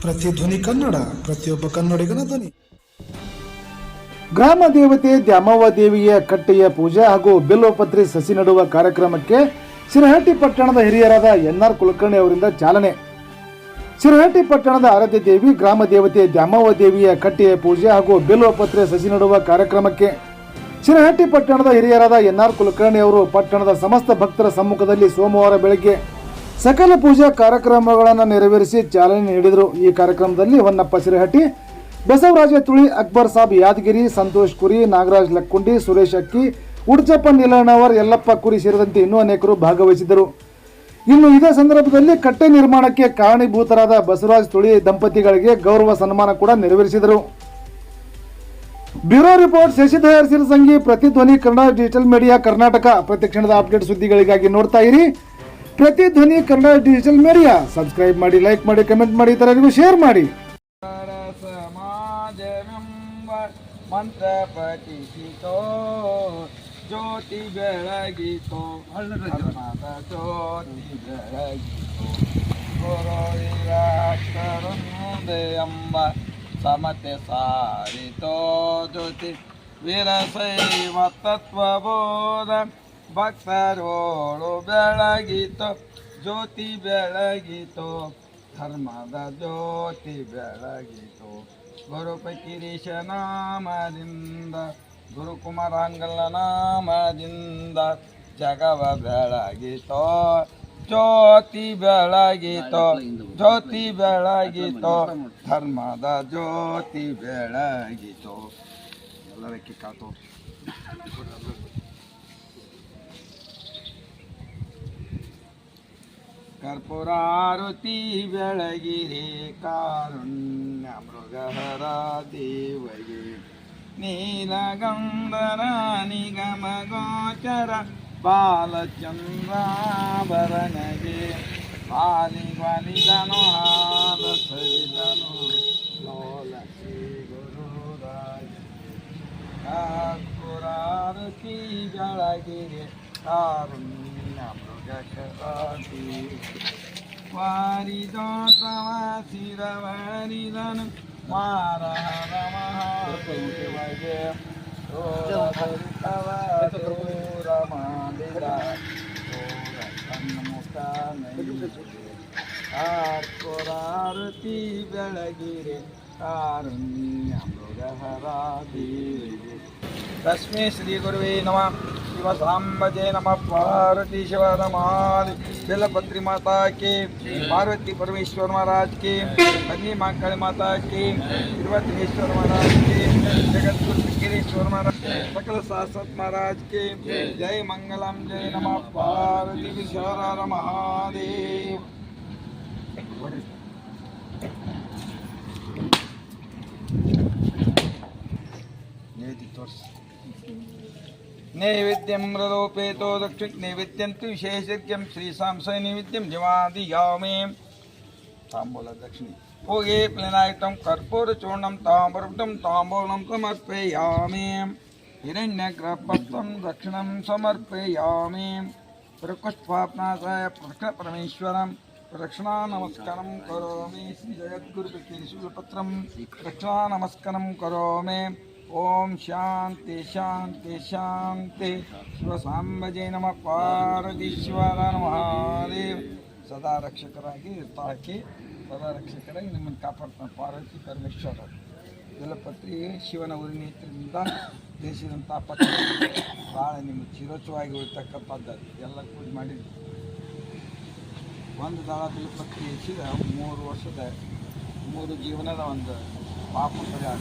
ಪ್ರತಿಧ್ವನಿ ಕನ್ನಡ, ಪ್ರತಿಯೊಬ್ಬ ಕನ್ನಡಿಗನ ಧ್ವನಿ. ಗ್ರಾಮ ದೇವತೆ ದ್ಯಾಮವ್ವ ದೇವಿಯ ಕಟ್ಟೆಯ ಪೂಜೆ ಹಾಗೂ ಬಿಲ್ವಪತ್ರಿ ಸಸಿ ನೆಡುವ ಕಾರ್ಯಕ್ರಮಕ್ಕೆ ಶಿರಹಟ್ಟಿ ಪಟ್ಟಣದ ಹಿರಿಯರಾದ ಎನ್.ಆರ್. ಕುಲಕರ್ಣಿ ಅವರಿಂದ ಚಾಲನೆ. ಶಿರಹಟ್ಟಿ ಪಟ್ಟಣದ ಆರಾಧ್ಯ ದೇವಿ ಗ್ರಾಮ ದೇವತೆ ದ್ಯಾಮವ್ವ ದೇವಿಯ ಕಟ್ಟೆಯ ಪೂಜೆ ಹಾಗೂ ಬಿಲ್ವಪತ್ರಿ ಸಸಿ ನೆಡುವ ಕಾರ್ಯಕ್ರಮಕ್ಕೆ ಶಿರಹಟ್ಟಿ ಪಟ್ಟಣದ ಹಿರಿಯರಾದ ಎನ್.ಆರ್. ಕುಲಕರ್ಣಿ ಅವರು ಪಟ್ಟಣದ ಸಮಸ್ತ ಭಕ್ತರ ಸಮ್ಮುಖದಲ್ಲಿ ಸೋಮವಾರ ಬೆಳಗ್ಗೆ ಸಕಲ ಪೂಜಾ ಕಾರ್ಯಕ್ರಮಗಳನ್ನು ನೆರವೇರಿಸಿ ಚಾಲನೆ ನೀಡಿದರು. ಈ ಕಾರ್ಯಕ್ರಮದಲ್ಲಿ ಹೊನ್ನಪ್ಪ ಶಿರಹಟ್ಟಿ, ಬಸವರಾಜ ತುಳಿ, ಅಕ್ಬರ್ ಸಾಬ್ ಯಾದಗಿರಿ, ಸಂತೋಷ್ ಕುರಿ, ನಾಗರಾಜ್ ಲಕ್ಕುಂಡಿ, ಸುರೇಶ್ ಅಕ್ಕಿ, ಉಡ್ಚಪ್ಪ ನೀಲಣ್ಣವರ್, ಯಲ್ಲಪ್ಪ ಕುರಿ ಸೇರಿದಂತೆ ಇನ್ನೂ ಅನೇಕರು ಭಾಗವಹಿಸಿದರು. ಇನ್ನು ಇದೇ ಸಂದರ್ಭದಲ್ಲಿ ಕಟ್ಟೆ ನಿರ್ಮಾಣಕ್ಕೆ ಕಾರಣೀಭೂತರಾದ ಬಸವರಾಜ್ ತುಳಿ ದಂಪತಿಗಳಿಗೆ ಗೌರವ ಸನ್ಮಾನ ಕೂಡ ನೆರವೇರಿಸಿದರು. Bureau report Shashidhar Sirasangi, Pratidhvani Kannada digital media Karnataka. ಪ್ರತಿಕ್ಷಣದ ಅಪ್ಡೇಟ್ ಸುದ್ದಿಗಳಿಗಾಗಿ ನೋಡ್ತಾ ಇರಿ Pratidhvani Kannada digital media. Subscribe ಮಾಡಿ, ಲೈಕ್ ಮಾಡಿ, ಕಮೆಂಟ್ ಮಾಡಿ, ಇತರರಿಗೂ ಶೇರ್ ಮಾಡಿ. ಮಂತ್ರ ಪಠಿಸಿತೋ ಜ್ಯೋತಿ ಬೆಳಗಿತೋ ಧರ್ಮದ ಜ್ಯೋತಿ ಬೆಳಗಿತೋ ಗುರುವಿರಾಕ್ಷರಂಬ ಸಮತೆ ಸಾರಿತೋ ಜ್ಯೋತಿ ವೀರಶೈವ ತತ್ವಬೋಧ ಭಕ್ತರೋಳು ಬೆಳಗಿತೋ ಜ್ಯೋತಿ ಬೆಳಗಿತೋ ಧರ್ಮದ ಜ್ಯೋತಿ ಬೆಳಗಿತೋ ಗುರುಪಕಿರೀಶ ನಾಮದಿಂದ ಗುರುಕುಮಾರಾಂಗಲ ನಾಮದಿಂದ ಜಗವ ಬೆಳಗಿತೋ ಜ್ಯೋತಿ ಬೆಳಗಿತೋ ಜ್ಯೋತಿ ಬೆಳಗಿತೋ ಧರ್ಮದ ಜ್ಯೋತಿ ಬೆಳಗಿತೋ. ಎಲ್ಲರಕ್ಕೆ ಕಾತೋ ಕರ್ಪೂರಾರುತಿ ಬೆಳಗಿರಿ ಕಾರುಣ್ಯ ಮೃಗಹರ ದೇವಗೆ ನೀಲಗಂಧರ ನಿಗಮ ಗೋಚರ ಬಾಲಚಂದ್ರಾಭರಣಗೆ ಬಾಲಿದನು ಹಾಲ ಸರಿದನು ಲೋಲ ಶ್ರೀ ಗುರುರಾಯ. ಕರ್ಪೂರಾರುತಿ ಬೆಳಗಿರಿ ಕಾರುಣ್ಯ ಮೃಗಹರಾದಿ ವಾರಿದೋತವ ಶಿರವರಿದನು ಮಾರಹರ ಮಹಾದೇವಗೆ ತವ ದೂರ ಮಾಡಿದ ಸನ್ಮುಖ ಕರ್ಪೂರಾರತಿ ಬೆಳಗಿರೆ ಕಾರುಣ್ಯ ಮೃಗಹರಾದಿ. ತಸ್ಮೈ ಶ್ರೀ ಗುರುವೇ ನಮಃ. ಶಿವ ಸಾಂಬಜೆ ನಮಃ. पार्वती शिव नमः. बेलपत्री माता की, पार्वती परमेश्वर महाराज की, कन्या माँ काली माता की, तिरुवतीश्वर महाराज की, जगत गुरु गिरीश्वर महाराज, सकल शाश्वत महाराज की जय मंगलम. जय नमः पार्वती विश्वहर महादेव. नैवेद्यं मृदोपेतो दक्षिण नैवेद्यं तु विशेषज्ञं श्री सांसय नैवेद्यं जवादियामि. तांबूल दक्षिणी भोगे प्लनायुतं कर्पूरचूर्णं ताम्रपुटं ताम्बूलं समर्पयामि. हिरण्यग्रहपत्रं दक्षिणं समर्पयामि. प्रकोष्ठपापनाशाय परमेश्वरं प्रदक्षिणा नमस्कारं करोमि. श्री जगद्गुरुपत्रं प्रदक्षिणा नमस्कारं करोमि. ओम शांति शांति शांति. शिव सांबजे नमः. पार्वतीश्वर महादेव. ಸದಾ ರಕ್ಷಕರಾಗಿ ಇರ್ತಾಕೆ, ಸದಾ ರಕ್ಷಕರಾಗಿ ನಿಮ್ಮನ್ನು ಕಾಪಾಡ್ತಾನೆ ಪಾರ್ವತಿ ಪರಮೇಶ್ವರ. ಜಲಪತ್ರಿ ಶಿವನ ಉರಿನೇತ್ರದಿಂದ ದೇಶದಂಥ ಪಕ್ಕ ಭಾಳ ನಿಮಗೆ ಚಿರೋಚವಾಗಿ ಉಳಿತಕ್ಕಂಥದ್ದು ಎಲ್ಲ ಪೂಜೆ ಮಾಡಿದ್ವಿ. ಒಂದು ದಳ ಬಿಲ್ಪತ್ರಿ ಹೆಚ್ಚಿದ 3 ವರ್ಷದ 3 ಜೀವನದ ಒಂದು ಪಾಪ ಪರಿಹಾರ.